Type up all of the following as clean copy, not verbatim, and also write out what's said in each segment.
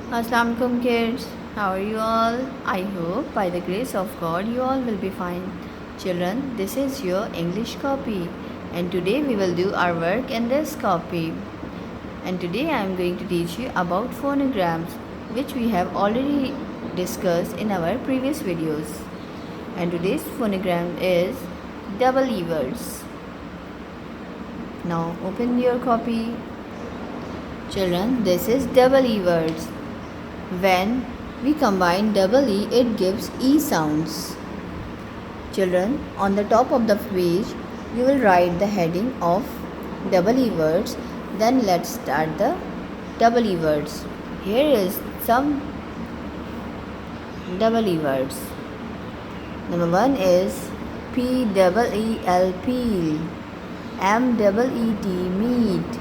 Assalamualaikum kids, how are you all? I hope by the grace of God you all will be fine. Children, this is your English copy and today we will do our work in this copy. And today I am going to teach you about phonograms which we have already discussed in our previous videos. And today's phonogram is double E words. Now open your copy. Children, this is double E words. When we combine double E, it gives E sounds. Children, on the top of the page, you will write the heading of double E words. Then let's start the double E words. Here is some double E words. Number 1 is P-double-E-L, peel. M-double-E-T, meat.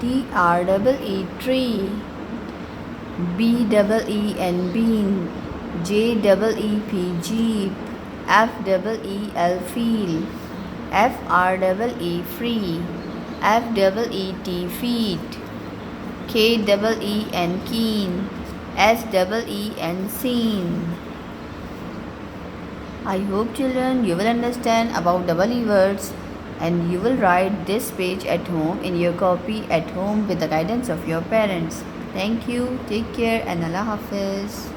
T-R-double-E, tree. B-double-E-N, bean. J-double-E-P, jeep. F-double-E-L, feel. F-R-double-E, free. F-double-E-T, feet. K-double-E-N, keen. S-double-E-N, seen. I hope children you will understand about double E words and you will write this page at home in your copy at home with the guidance of your parents. Thank you, take care and Allah Hafiz.